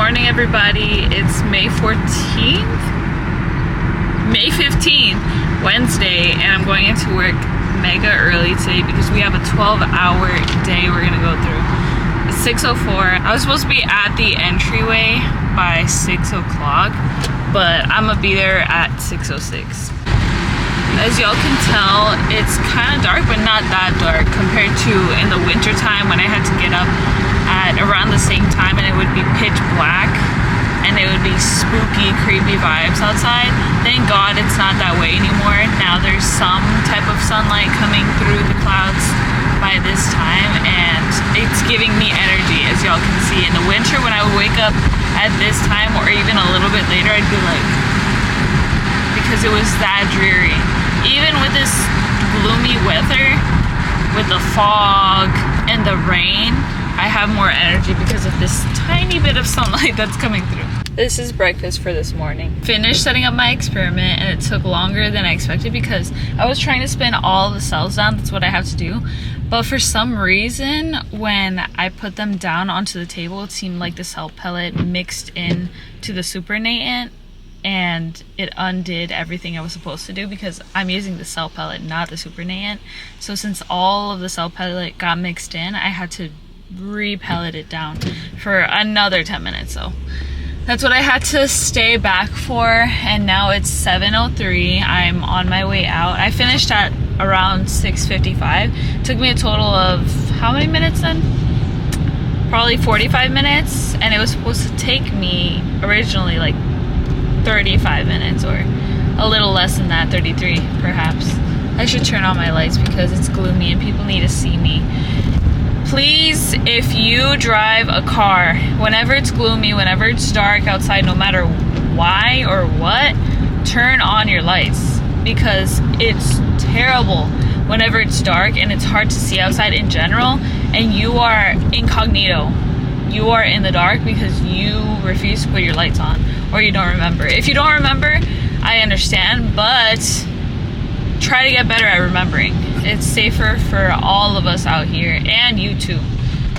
morning, everybody. It's May 14th? May 15th, Wednesday, and I'm going into work mega early today because we have a 12-hour day we're gonna go through. It's 6:04. I was supposed to be at the entryway by 6 o'clock, but I'm gonna be there at 6:06. As y'all can tell, it's kind of dark, but not that dark compared to in the winter time when I had to get up at around the same time and it would be pitch black and it would be spooky, creepy vibes outside. Thank God it's not that way anymore. Now there's some type of sunlight coming through the clouds by this time and it's giving me energy, as y'all can see. In the winter when I would wake up at this time or even a little bit later, I'd be like, because it was that dreary. Even with this gloomy weather, with the fog and the rain, I have more energy because of this tiny bit of sunlight that's coming through. This is breakfast for this morning. Finished setting up my experiment and it took longer than I expected because I was trying to spin all the cells down. That's what I have to do. But for some reason, when I put them down onto the table, it seemed like the cell pellet mixed in to the supernatant and it undid everything I was supposed to do because I'm using the cell pellet, not the supernatant. So since all of the cell pellet got mixed in, I had to re-pellet it down for another 10 minutes. So that's what I had to stay back for, and now it's 7:03. I'm on my way out. I finished at around 6:55. Took me a total of how many minutes then? Probably 45 minutes, and it was supposed to take me originally like 35 minutes or a little less than that, 33 perhaps. I should turn on my lights because it's gloomy and people need to see me. Please, if you drive a car, whenever it's gloomy, whenever it's dark outside, no matter why or what, turn on your lights because it's terrible whenever it's dark and it's hard to see outside in general and you are incognito. You are in the dark because you refuse to put your lights on or you don't remember. If you don't remember, I understand, but try to get better at remembering. It's safer for all of us out here and you too.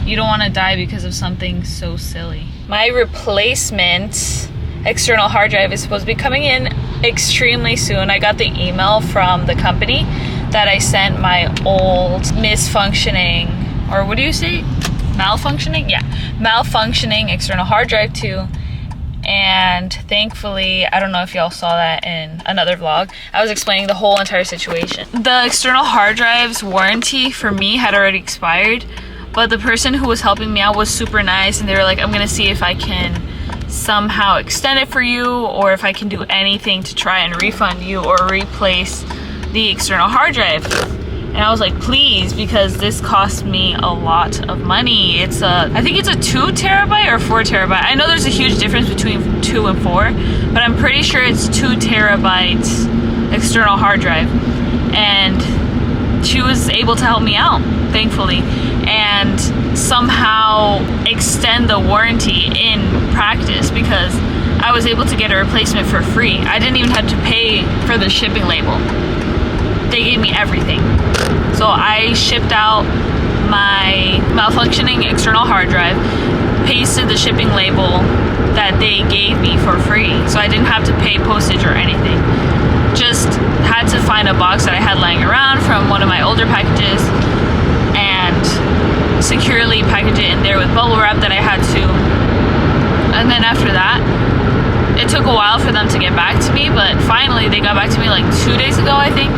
You don't want to die because of something so silly. My replacement external hard drive is supposed to be coming in extremely soon. I got the email from the company that I sent my old misfunctioning, or what do you say? Malfunctioning? Yeah, malfunctioning external hard drive to. And thankfully, I don't know if y'all saw that in another vlog, I was explaining the whole entire situation. The external hard drive's warranty for me had already expired, but the person who was helping me out was super nice and they were like, I'm gonna see if I can somehow extend it for you or if I can do anything to try and refund you or replace the external hard drive. And I was like, please, because this cost me a lot of money. I think it's a 2 terabyte or 4 terabyte. I know there's a huge difference between 2 and 4, but I'm pretty sure it's 2 terabyte external hard drive. And she was able to help me out, thankfully, and somehow extend the warranty in practice because I was able to get a replacement for free. I didn't even have to pay for the shipping label. They gave me everything. So I shipped out my malfunctioning external hard drive, pasted the shipping label that they gave me for free. So I didn't have to pay postage or anything. Just had to find a box that I had lying around from one of my older packages and securely package it in there with bubble wrap that I had to. And then after that, it took a while for them to get back to me, but finally they got back to me like 2 days ago, I think.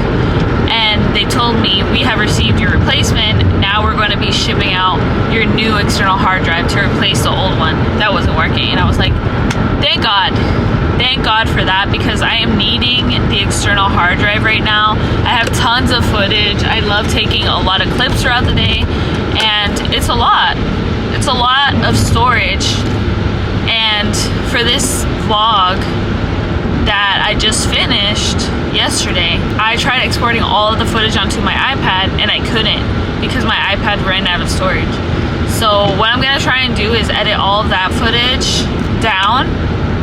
And they told me, we have received your replacement. Now we're going to be shipping out your new external hard drive to replace the old one that wasn't working. And I was like, thank God. Thank God for that because I am needing the external hard drive right now. I have tons of footage. I love taking a lot of clips throughout the day and it's a lot. It's a lot of storage. And for this vlog that I just finished yesterday, I tried exporting all of the footage onto my iPad and I couldn't because my iPad ran out of storage. So what I'm gonna try and do is edit all of that footage down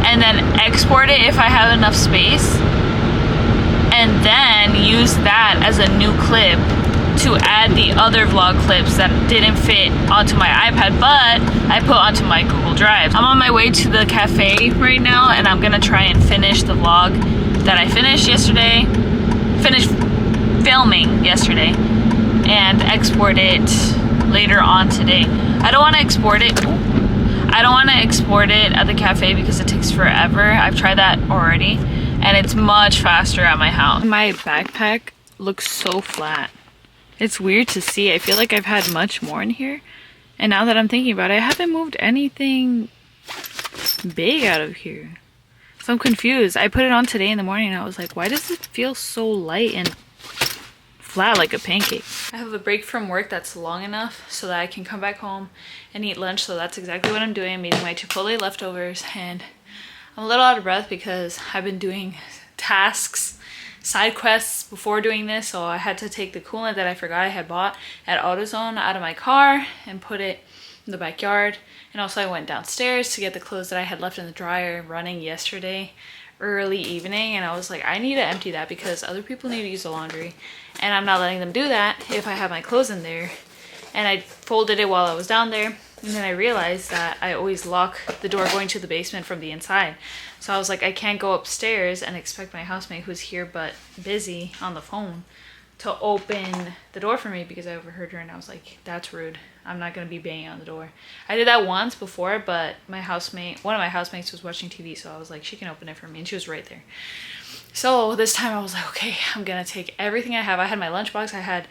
and then export it if I have enough space and then use that as a new clip to add the other vlog clips that didn't fit onto my iPad, but I put onto my Google Drive. I'm on my way to the cafe right now, and I'm gonna try and finish the vlog that I finished filming yesterday, and export it later on today. I don't want to export it at the cafe because it takes forever. I've tried that already, and it's much faster at my house. My backpack looks so flat. It's weird to see. I feel like I've had much more in here, and now that I'm thinking about it, I haven't moved anything big out of here. So I'm confused. I put it on today in the morning, and I was like, why does it feel so light and flat like a pancake? I have a break from work that's long enough so that I can come back home and eat lunch, so that's exactly what I'm doing. I'm eating my Chipotle leftovers, and I'm a little out of breath because I've been doing tasks, side quests before doing this, so I had to take the coolant that I forgot I had bought at AutoZone out of my car and put it in the backyard. And also I went downstairs to get the clothes that I had left in the dryer running yesterday early evening, and I was like, I need to empty that because other people need to use the laundry, and I'm not letting them do that if I have my clothes in there. And I folded it while I was down there, and then I realized that I always lock the door going to the basement from the inside. So I was like, I can't go upstairs and expect my housemate, who's here but busy on the phone, to open the door for me because I overheard her, and I was like, that's rude. I'm not gonna be banging on the door. I did that once before, but my housemate, one of my housemates was watching TV, so I was like, she can open it for me, and she was right there. So this time I was like, okay, I'm gonna take everything I have. I had my lunchbox, I had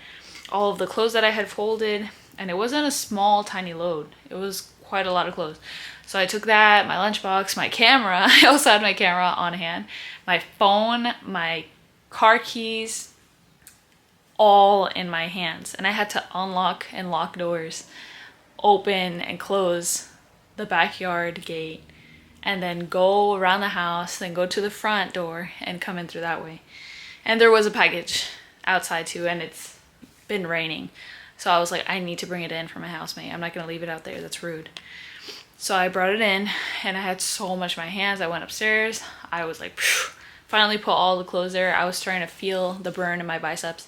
all of the clothes that I had folded, and it wasn't a small, tiny load. It was quite a lot of clothes. So I took that, my lunchbox, my camera. I also had my camera on hand, my phone, my car keys, all in my hands. And I had to unlock and lock doors, open and close the backyard gate, and then go around the house, then go to the front door and come in through that way. And there was a package outside too, and it's been raining. So I was like, I need to bring it in for my housemate. I'm not gonna leave it out there, that's rude. So I brought it in, and I had so much in my hands. I went upstairs, I was like, phew, finally put all the clothes there. I was starting to feel the burn in my biceps.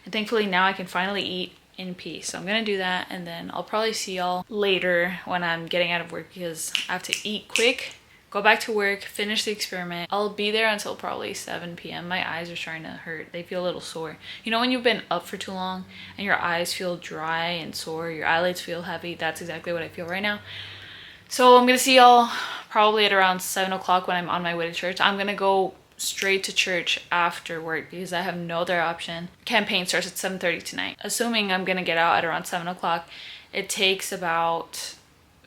And thankfully now I can finally eat in peace. So I'm gonna do that, and then I'll probably see y'all later when I'm getting out of work because I have to eat quick, go back to work, finish the experiment. I'll be there until probably 7 p.m. My eyes are starting to hurt. They feel a little sore. You know when you've been up for too long and your eyes feel dry and sore, your eyelids feel heavy? That's exactly what I feel right now. So I'm gonna see y'all probably at around 7 o'clock when I'm on my way to church. I'm gonna go straight to church after work because I have no other option. Campaign starts at 7:30 tonight. Assuming I'm gonna get out at around 7 o'clock, it takes about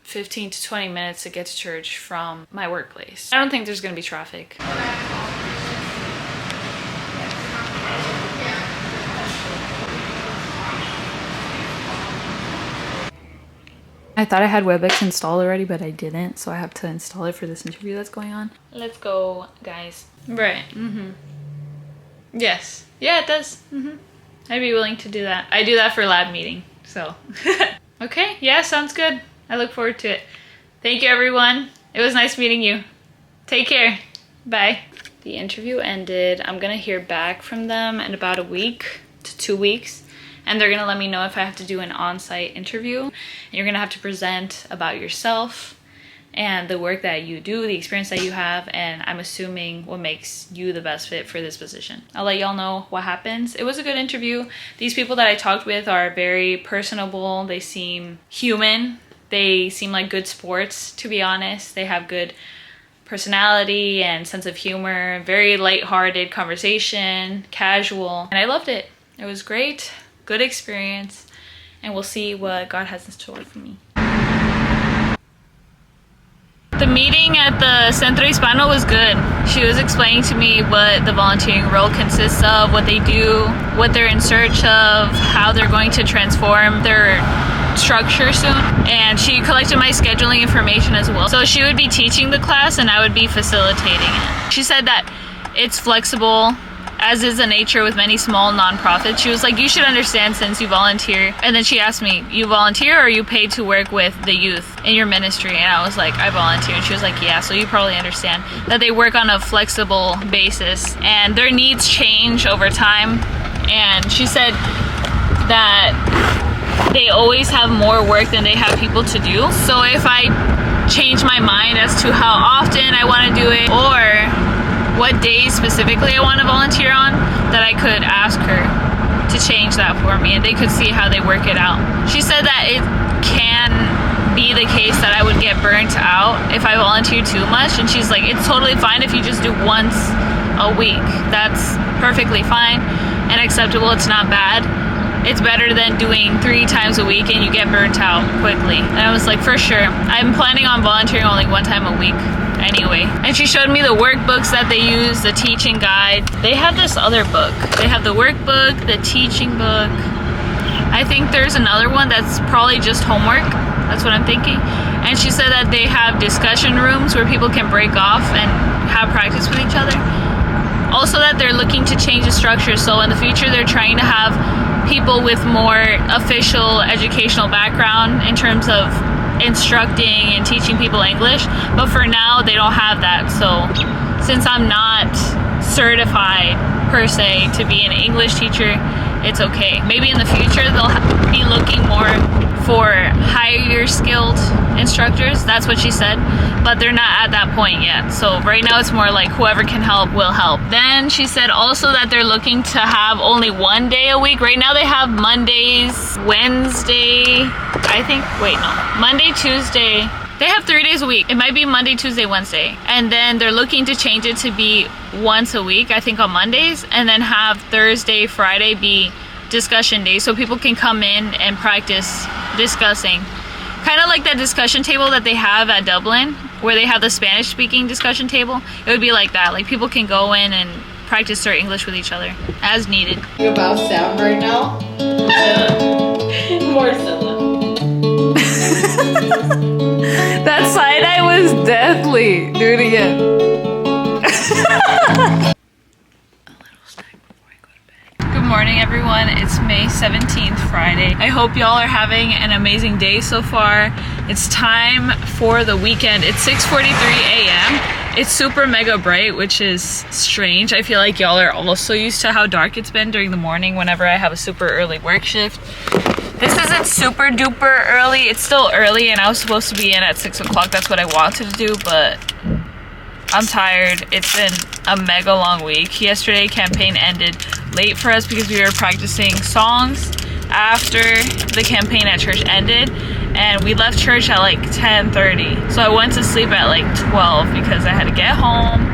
15 to 20 minutes to get to church from my workplace. I don't think there's gonna be traffic. I thought I had WebEx installed already, but I didn't, so I have to install it for this interview that's going on. Let's go, guys. Right. Yes. Yeah, it does. I'd be willing to do that. I do that for lab meeting, so. Okay, yeah, sounds good. I look forward to it. Thank you, everyone. It was nice meeting you. Take care. Bye. The interview ended. I'm gonna hear back from them in about a week to 2 weeks. And they're gonna let me know if I have to do an on-site interview. And you're gonna have to present about yourself and the work that you do, the experience that you have, and I'm assuming what makes you the best fit for this position. I'll let y'all know what happens. It was a good interview. These people that I talked with are very personable. They seem human. They seem like good sports, to be honest. They have good personality and sense of humor, very lighthearted conversation, casual, and I loved it. It was great. Good experience, and we'll see what God has in store for me. The meeting at the Centro Hispano was good. She was explaining to me what the volunteering role consists of, what they do, what they're in search of, how they're going to transform their structure soon, and she collected my scheduling information as well. So she would be teaching the class and I would be facilitating it. She said that it's flexible, as is the nature with many small nonprofits. She was like, you should understand since you volunteer. And then she asked me, you volunteer or are you paid to work with the youth in your ministry? And I was like, I volunteer. And she was like, yeah, so you probably understand that they work on a flexible basis and their needs change over time. And she said that they always have more work than they have people to do. So if I change my mind as to how often I want to do it or what days specifically I want to volunteer on, that I could ask her to change that for me and they could see how they work it out. She said that it can be the case that I would get burnt out if I volunteer too much, and she's like, it's totally fine if you just do once a week. That's perfectly fine and acceptable. It's not bad. It's better than doing 3 times a week and you get burnt out quickly. And I was like, for sure. I'm planning on volunteering only 1 time a week anyway. And she showed me the workbooks that they use, the teaching guide. They have this other book. They have the workbook, the teaching book. I think there's another one that's probably just homework. That's what I'm thinking. And she said that they have discussion rooms where people can break off and have practice with each other. Also that they're looking to change the structure. So in the future, they're trying to have people with more official educational background in terms of instructing and teaching people English. But for now, they don't have that. So since I'm not certified per se to be an English teacher, it's okay. Maybe in the future, they'll be looking more for higher skilled instructors. That's what she said, but they're not at that point yet. So right now it's more like whoever can help will help. Then she said also that they're looking to have only 1 day a week. Right now they have Mondays, Wednesday, I think, wait, no, Monday, Tuesday. They have 3 days a week. It might be Monday, Tuesday, Wednesday. And then they're looking to change it to be once a week, I think on Mondays, and then have Thursday, Friday be discussion days so people can come in and practice discussing. Kind of like that discussion table that they have at Dublin, where they have the Spanish speaking discussion table. It would be like that. Like people can go in and practice their English with each other as needed. You about sound right now? More so. That side eye was deathly. Do it again. Good morning, everyone. It's May 17th, Friday. I hope y'all are having an amazing day so far. It's time for the weekend. It's 6:43 a.m. It's super mega bright, which is strange. I feel like y'all are also used to how dark it's been during the morning whenever I have a super early work shift. This isn't super duper early. It's still early and I was supposed to be in at 6 o'clock. That's what I wanted to do, but I'm tired. It's been a mega long week. Yesterday, campaign ended late for us because we were practicing songs after the campaign at church ended, and we left church at like 10:30. So I went to sleep at like 12 because I had to get home.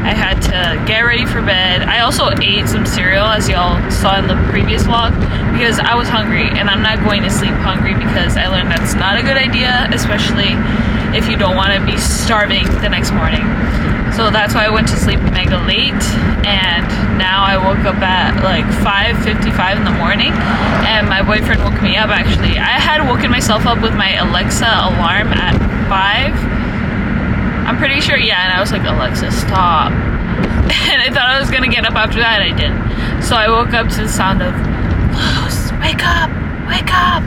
I had to get ready for bed. I also ate some cereal, as y'all saw in the previous vlog, because I was hungry, and I'm not going to sleep hungry because I learned that's not a good idea, especially if you don't want to be starving the next morning. So that's why I went to sleep mega late, and now I woke up at like 5:55 in the morning, and my boyfriend woke me up actually. I had woken myself up with my Alexa alarm at 5. I'm pretty sure, yeah, and I was like, Alexa, stop. And I thought I was gonna get up after that, I didn't. So I woke up to the sound of, Luz, wake up, wake up.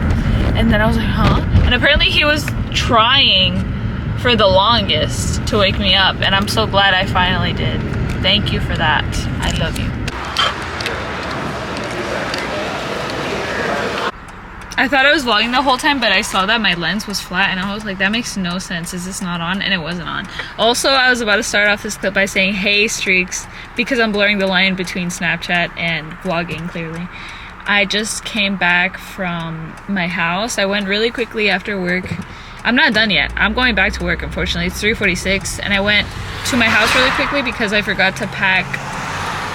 And then I was like, huh? And apparently he was trying for the longest to wake me up, and I'm so glad I finally did. Thank you for that. I love you. I thought I was vlogging the whole time, but I saw that my lens was flat and I was like, that makes no sense. Is this not on? And it wasn't on. Also, I was about to start off this clip by saying hey streaks because I'm blurring the line between Snapchat and vlogging clearly. I just came back from my house. I went really quickly after work. I'm not done yet. I'm going back to work, unfortunately. It's 3:46 and I went to my house really quickly because I forgot to pack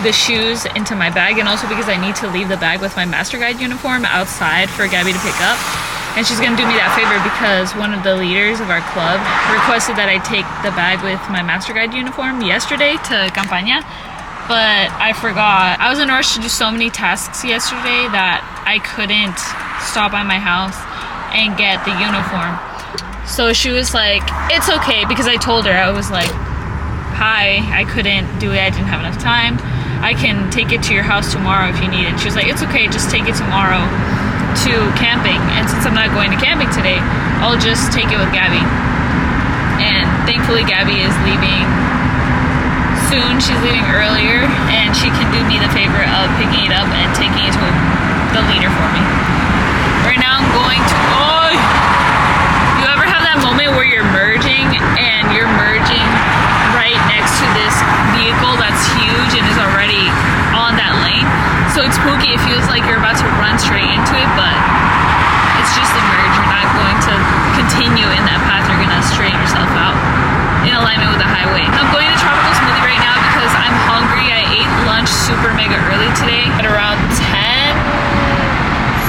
the shoes into my bag, and also because I need to leave the bag with my Master Guide uniform outside for Gabby to pick up. And she's gonna do me that favor because one of the leaders of our club requested that I take the bag with my Master Guide uniform yesterday to Campaña, but I forgot. I was in a rush to do so many tasks yesterday that I couldn't stop by my house and get the uniform. So she was like, it's okay, because I told her, I was like, hi, I couldn't do it, I didn't have enough time. I can take it to your house tomorrow if you need it. She was like, it's okay, just take it tomorrow to camping. And since I'm not going to camping today, I'll just take it with Gabby. And thankfully Gabby is leaving soon. She's leaving earlier, and she can do me the favor of picking it up and taking it to the leader for me. spooky. It feels like you're about to run straight into it, but it's just a merge. You're not going to continue in that path. You're gonna straighten yourself out in alignment with the highway. I'm going to Tropical Smoothie right now because I'm hungry. I ate lunch super mega early today at around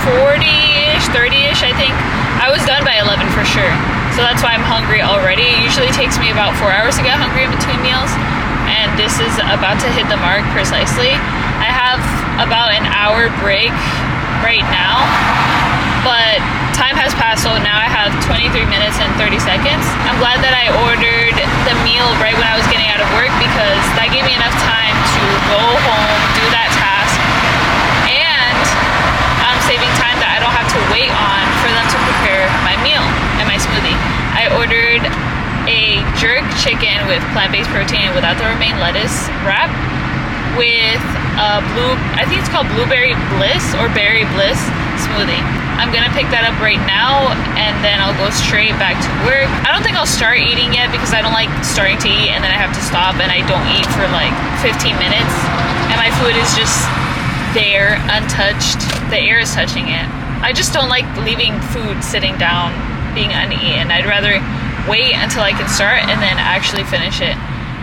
10:40-ish, 30-ish, I think. I was done by 11 for sure. So that's why I'm hungry already. It usually takes me about 4 hours to get hungry in between meals. And this is about to hit the mark precisely. I have about an hour break right now, but time has passed, so now I have 23 minutes and 30 seconds. I'm glad that I ordered the meal right when I was getting out of work because that gave me enough time to go home, do that task, and I'm saving time that I don't have to wait on for them to prepare my meal and my smoothie. I ordered a jerk chicken with plant-based protein without the romaine lettuce wrap with a I think it's called blueberry bliss or berry bliss smoothie. I'm gonna pick that up right now and then I'll go straight back to work. I don't think I'll start eating yet because I don't like starting to eat and then I have to stop and I don't eat for like 15 minutes and my food is just there untouched. The air is touching it. I just don't like leaving food sitting down being uneaten. I'd rather wait until I can start and then actually finish it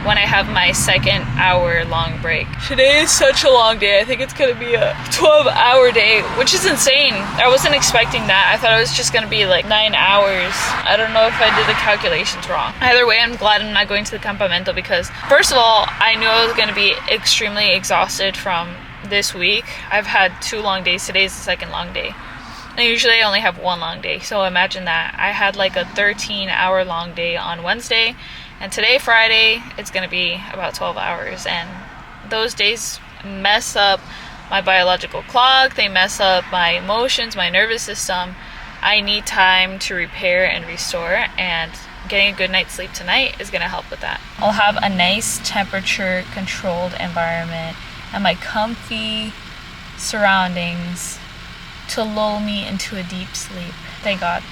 when I have my second hour long break. Today is such a long day. I think it's gonna be a 12-hour day, which is insane. I wasn't expecting that. I thought it was just gonna be like 9 hours. I don't know if I did the calculations wrong. Either way, I'm glad I'm not going to the campamento because first of all, I knew I was gonna be extremely exhausted from this week. I've had 2 long days. Today's the second long day. And usually I only have 1 long day. So imagine that. I had like a 13-hour long day on Wednesday. And today, Friday, it's going to be about 12 hours. And those days mess up my biological clock. They mess up my emotions, my nervous system. I need time to repair and restore. And getting a good night's sleep tonight is going to help with that. I'll have a nice temperature-controlled environment and my comfy surroundings to lull me into a deep sleep. Thank God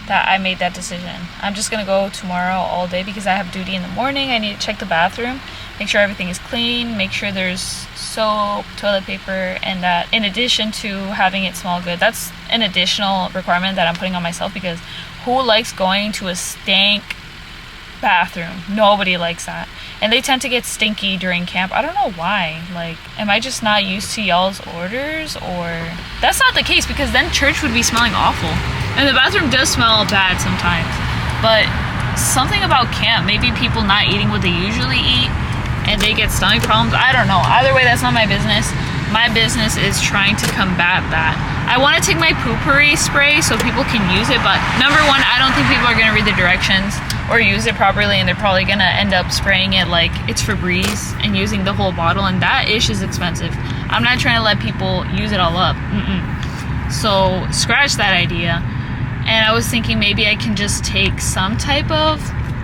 that I made that decision. I'm just gonna go tomorrow all day because I have duty in the morning. I need to check the bathroom, make sure everything is clean, make sure there's soap, toilet paper, and that in addition to having it smell good, that's an additional requirement that I'm putting on myself because who likes going to a stank bathroom? Nobody likes that. And they tend to get stinky during camp. I don't know why. Like, am I just not used to y'all's orders? Or that's not the case because then church would be smelling awful. And the bathroom does smell bad sometimes. But something about camp, maybe people not eating what they usually eat and they get stomach problems. I don't know. Either way, that's not my business. My business is trying to combat that. I want to take my poopery spray so people can use it, but number one, I don't think people are going to read the directions or use it properly, and they're probably going to end up spraying it like it's Febreze and using the whole bottle, and that ish is expensive. I'm not trying to let people use it all up. So scratch that idea. And I was thinking maybe I can just take some type of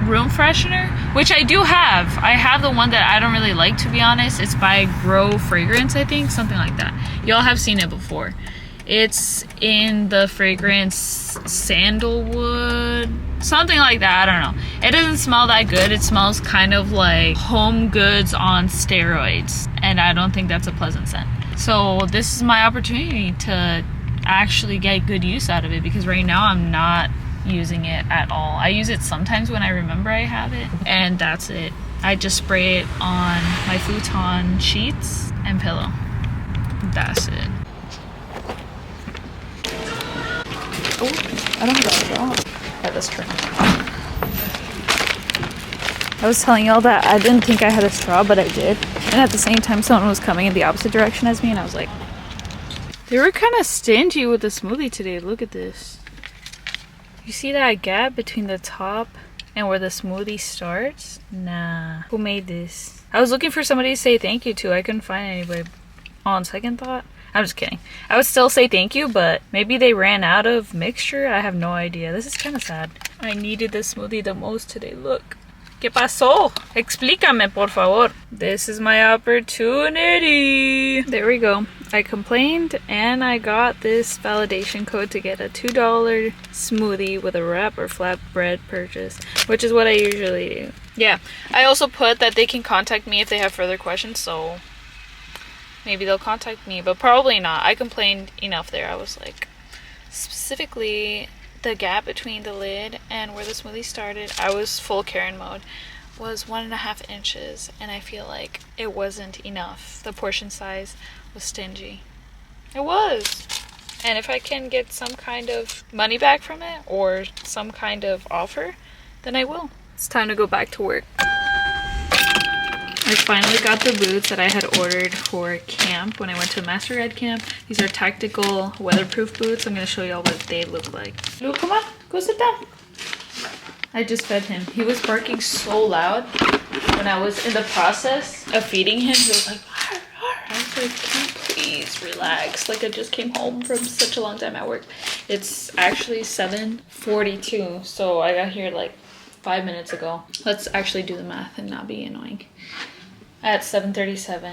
room freshener, which I do have. I have the one that I don't really like, to be honest. It's by Grow Fragrance, I think, something like that. Y'all have seen it before. It's in the fragrance sandalwood, something like that. I don't know. It doesn't smell that good. It smells kind of like home goods on steroids, and I don't think that's a pleasant scent. So this is my opportunity to actually get good use out of it because right now I'm not using it at all. I use it sometimes when I remember I have it, and that's it. I just spray it on my futon sheets and pillow. That's it. Oh, I don't have a straw. Yeah, that's true. I was telling y'all that I didn't think I had a straw, but I did. And at the same time, someone was coming in the opposite direction as me, and I was like, they were kind of stingy with the smoothie today. Look at this. You see that gap between the top and where the smoothie starts? Nah. Who made this? I was looking for somebody to say thank you to. I couldn't find anybody. On second thought, I'm just kidding. I would still say thank you, but maybe they ran out of mixture. I have no idea. This is kind of sad. I needed the smoothie the most today. Look. ¿Qué pasó? Explícame, por favor. This is my opportunity. There we go. I complained and I got this validation code to get a $2 smoothie with a wrap or flatbread purchase, which is what I usually do. Yeah, I also put that they can contact me if they have further questions, so maybe they'll contact me, but probably not. I complained enough there. I was like, specifically the gap between the lid and where the smoothie started, I was full Karen mode, was 1.5 inches, and I feel like it wasn't enough. The portion size was stingy. It was. And if I can get some kind of money back from it or some kind of offer, then I will. It's time to go back to work. I finally got the boots that I had ordered for camp when I went to Master Ed camp. These are tactical weatherproof boots. I'm going to show y'all what they look like. Luke, come on, go sit down. I just fed him. He was barking so loud when I was in the process of feeding him. He was like, arr, arr. I was like, can you please relax? Like, I just came home from such a long time at work. It's actually 7:42, so I got here like 5 minutes ago. Let's actually do the math and not be annoying. At 7:37,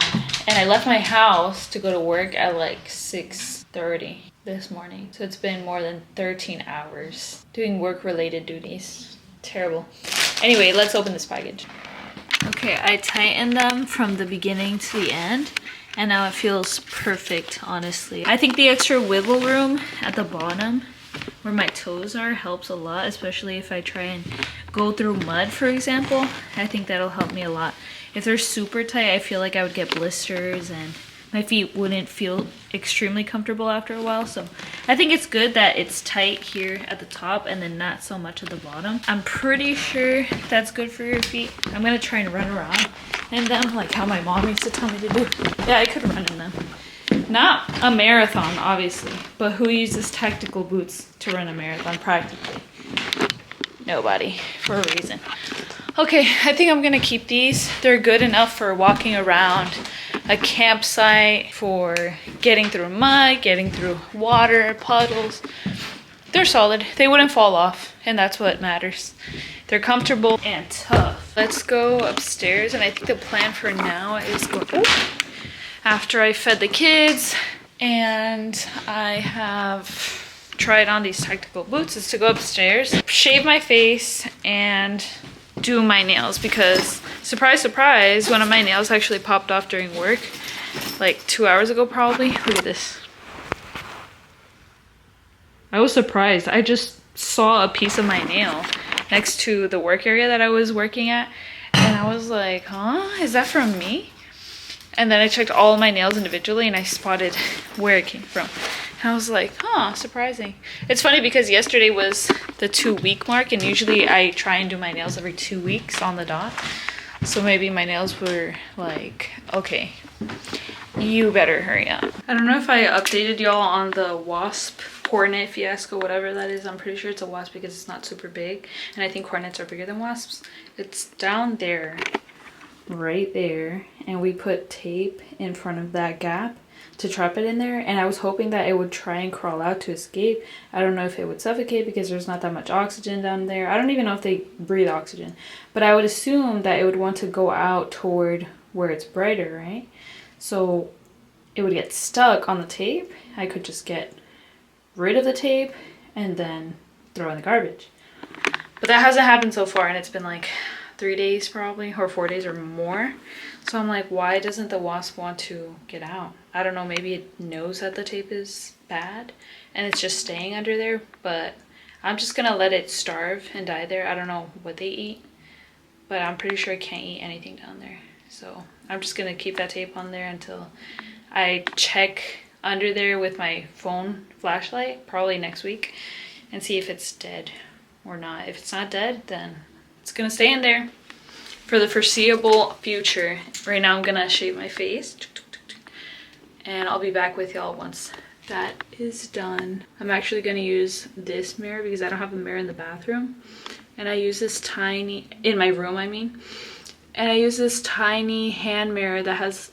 and I left my house to go to work at like 6:30 this morning. So it's been more than 13 hours doing work-related duties. Terrible. Anyway, let's open this package. Okay, I tightened them from the beginning to the end, and now it feels perfect, honestly. I think the extra wiggle room at the bottom where my toes are helps a lot, especially if I try and go through mud, for example. I think that'll help me a lot. If they're super tight, I feel like I would get blisters and my feet wouldn't feel extremely comfortable after a while. So I think it's good that it's tight here at the top and then not so much at the bottom. I'm pretty sure that's good for your feet. I'm gonna try and run around in them like how my mom used to tell me to do. Yeah, I could run in them. Not a marathon, obviously, but who uses tactical boots to run a marathon practically? Nobody, for a reason. Okay, I think I'm gonna keep these. They're good enough for walking around a campsite, for getting through mud, getting through water, puddles. They're solid. They wouldn't fall off, and that's what matters. They're comfortable and tough. Let's go upstairs, and I think the plan for now is go after I fed the kids and I have tried on these tactical boots is to go upstairs, shave my face, and do my nails, because surprise, surprise, one of my nails actually popped off during work like 2 hours ago probably. Look at this. I was surprised. I just saw a piece of my nail next to the work area that I was working at, and I was like, huh, is that from me? And then I checked all of my nails individually and I spotted where it came from. And I was like, huh, surprising. It's funny because yesterday was the 2-week mark, and usually I try and do my nails every 2 weeks on the dot. So maybe my nails were like, okay, you better hurry up. I don't know if I updated y'all on the wasp hornet fiasco, whatever that is. I'm pretty sure it's a wasp because it's not super big. And I think hornets are bigger than wasps. It's down there, right there. And we put tape in front of that gap to trap it in there, and I was hoping that it would try and crawl out to escape. I don't know if it would suffocate because there's not that much oxygen down there. I don't even know if they breathe oxygen, but I would assume that it would want to go out toward where it's brighter, right? So it would get stuck on the tape. I could just get rid of the tape and then throw in the garbage. But that hasn't happened so far, and it's been like 3 days probably, or 4 days or more. So I'm like, why doesn't the wasp want to get out? I don't know, maybe it knows that the tape is bad and it's just staying under there, but I'm just gonna let it starve and die there. I don't know what they eat, but I'm pretty sure it can't eat anything down there. So I'm just gonna keep that tape on there until I check under there with my phone flashlight, probably next week, and see if it's dead or not. If it's not dead, then it's gonna stay in there for the foreseeable future. Right now I'm gonna shave my face and I'll be back with y'all once that is done. I'm actually gonna use this mirror because I don't have a mirror in the bathroom, and I use this tiny, in my room I mean, and I use this tiny hand mirror that has,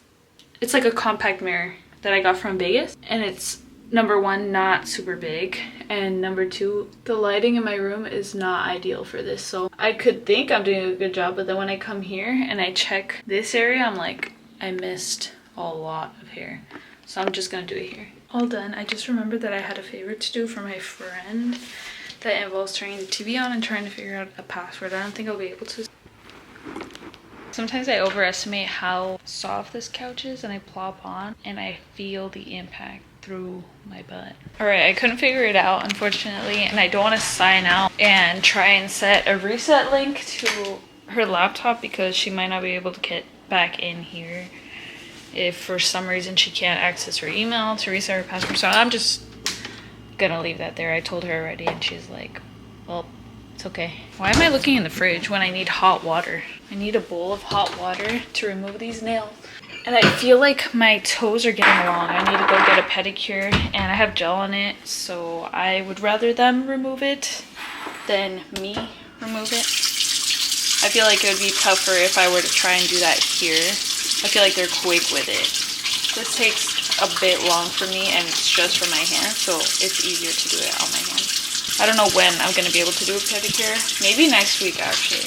it's like a compact mirror that I got from Vegas, and it's number one, not super big, and number two, the lighting in my room is not ideal for this. So I could think I'm doing a good job, but then when I come here and I check this area, I'm like, I missed a lot of hair. So I'm just gonna do it here. All done. I just remembered that I had a favor to do for my friend that involves turning the TV on and trying to figure out a password. I don't think I'll be able to. Sometimes I overestimate how soft this couch is and I plop on and I feel the impact through my butt. All right, I couldn't figure it out, unfortunately, and I don't want to sign out and try and set a reset link to her laptop because she might not be able to get back in here if for some reason she can't access her email to reset her password. So I'm just gonna leave that there. I told her already and she's like, well, it's okay. Why am I looking in the fridge when I need hot water? I need a bowl of hot water to remove these nails. And I feel like my toes are getting long. I need to go get a pedicure and I have gel on it, so I would rather them remove it than me remove it. I feel like it would be tougher if I were to try and do that here. I feel like they're quick with it. This takes a bit long for me and it's just for my hands, so it's easier to do it on my hands. I don't know when I'm gonna be able to do a pedicure. Maybe next week, actually.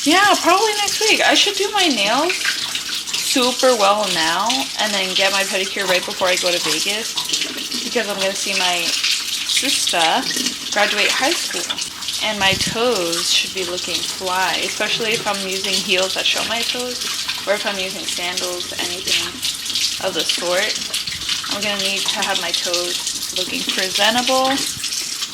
Yeah, probably next week. I should do my nails super well now and then get my pedicure right before I go to Vegas because I'm gonna see my sister graduate high school. And my toes should be looking fly, especially if I'm using heels that show my toes or if I'm using sandals, anything of the sort. I'm gonna need to have my toes looking presentable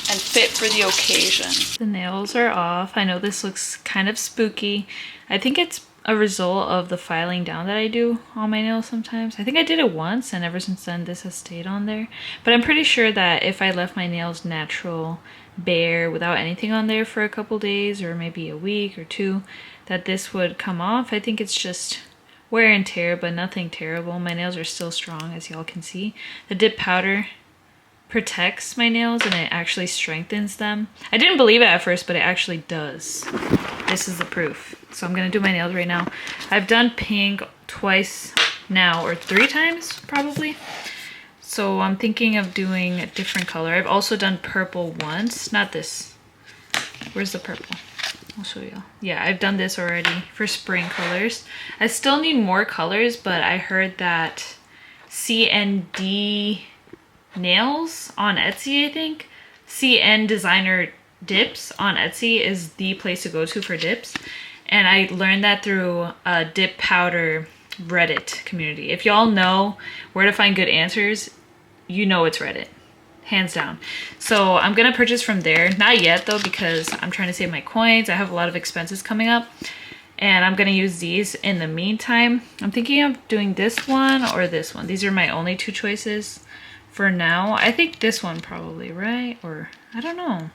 and fit for the occasion. The nails are off. I know this looks kind of spooky. I think it's a result of the filing down that I do on my nails sometimes. I think I did it once and ever since then this has stayed on there. But I'm pretty sure that if I left my nails natural, bare, without anything on there for a couple days or maybe a week or two, that this would come off. I think it's just wear and tear, but nothing terrible. My nails are still strong, as y'all can see. The dip powder protects my nails and it actually strengthens them. I didn't believe it at first, but it actually does. This is the proof. So I'm gonna do my nails right now. I've done pink twice now, or 3 times probably. So I'm thinking of doing a different color. I've also done purple once, not this. Where's the purple? I'll show you. Yeah, I've done this already for spring colors. I still need more colors, but I heard that CND nails on Etsy, I think. CN designer dips on Etsy is the place to go to for dips. And I learned that through a dip powder Reddit community. If y'all know where to find good answers, you know it's Reddit. Hands down. So I'm gonna purchase from there. Not yet though, because I'm trying to save my coins. I have a lot of expenses coming up. And I'm gonna use these in the meantime. I'm thinking of doing this one or this one. These are my only 2 choices for now. I think this one probably, right? Or I don't know.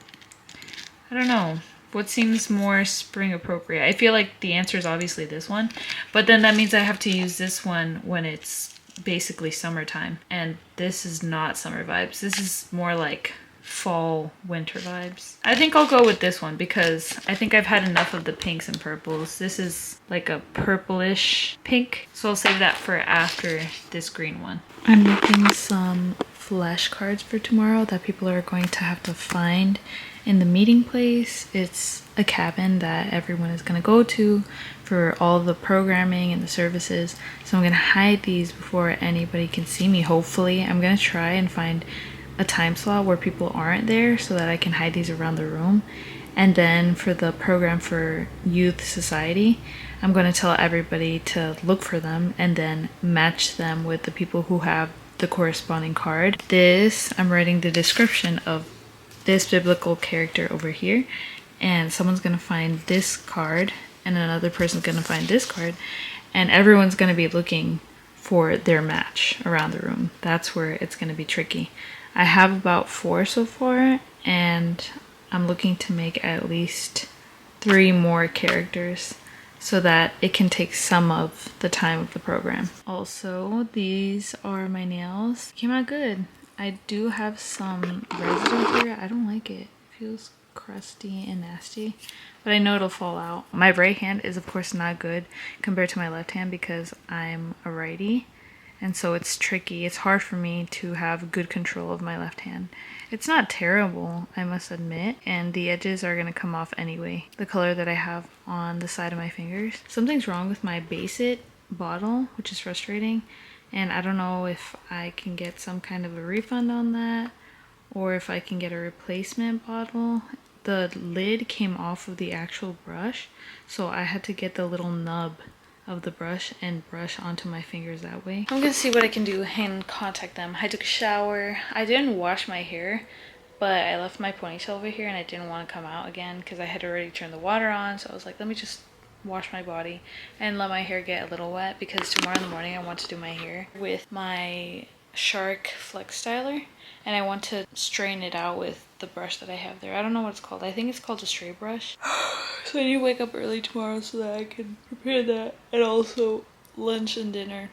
I don't know. What seems more spring appropriate? I feel like the answer is obviously this one, but then that means I have to use this one when it's basically summertime. And this is not summer vibes. This is more like fall, winter vibes. I think I'll go with this one because I think I've had enough of the pinks and purples. This is like a purplish pink, so I'll save that for after this green one. I'm making some flashcards for tomorrow that people are going to have to find in the meeting place. It's a cabin that everyone is going to go to for all the programming and the services. So I'm going to hide these before anybody can see me. Hopefully, I'm going to try and find a time slot where people aren't there so that I can hide these around the room. And then for the program for Youth Society, I'm going to tell everybody to look for them and then match them with the people who have the corresponding card. This, I'm writing the description of this biblical character over here, and someone's going to find this card and another person's going to find this card, and everyone's going to be looking for their match around the room. That's where it's going to be tricky. I have about 4 so far, and I'm looking to make at least 3 more characters so that it can take some of the time of the program. Also, these are my nails. Came out good. I do have some residue here. I don't like it. It feels crusty and nasty, but I know it'll fall out. My right hand is of course not good compared to my left hand because I'm a righty, and so it's tricky. It's hard for me to have good control of my left hand. It's not terrible, I must admit, and the edges are gonna come off anyway. The color that I have on the side of my fingers. Something's wrong with my Base It bottle, which is frustrating, and I don't know if I can get some kind of a refund on that or if I can get a replacement bottle. the lid came off of the actual brush, so I had to get the little nub of the brush and brush onto my fingers that way. I'm gonna see what I can do and contact them. I took a shower. I didn't wash my hair, but I left my ponytail over here and I didn't want to come out again because I had already turned the water on, so I was like, let me just wash my body and let my hair get a little wet, because tomorrow in the morning I want to do my hair with my Shark Flex Styler, and I want to straighten it out with the brush that I have there. I don't know what it's called. I think it's called a straight brush. So I need to wake up early tomorrow so that I can prepare that, and also lunch and dinner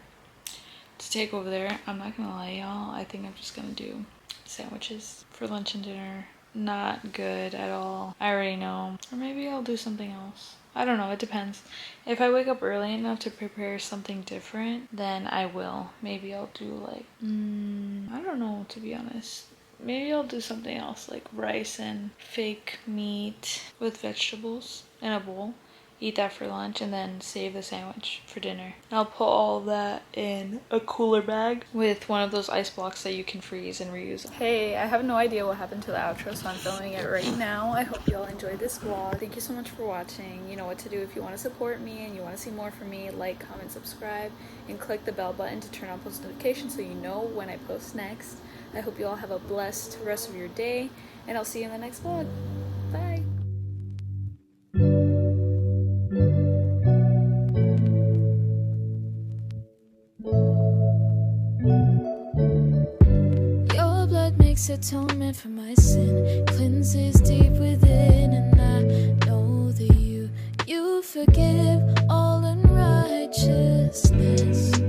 to take over there. I'm not gonna lie, y'all, I think I'm just gonna do sandwiches for lunch and dinner. Not good at all. I already know. Or maybe I'll do something else. I don't know, it depends. If I wake up early enough to prepare something different, then I will. Maybe I'll do like, I don't know, to be honest. Maybe I'll do something else, like rice and fake meat with vegetables in a bowl. Eat that for lunch and then save the sandwich for dinner. I'll put all of that in a cooler bag with one of those ice blocks that you can freeze and reuse. Hey, I have no idea what happened to the outro, so I'm filming it right now. I hope you all enjoyed this vlog. Thank you so much for watching. You know what to do if you want to support me and you want to see more from me. Like, comment, subscribe, and click the bell button to turn on post notifications so you know when I post next. I hope you all have a blessed rest of your day, and I'll see you in the next vlog. Bye! Your blood makes atonement for my sin, cleanses deep within, and I know that you forgive all unrighteousness.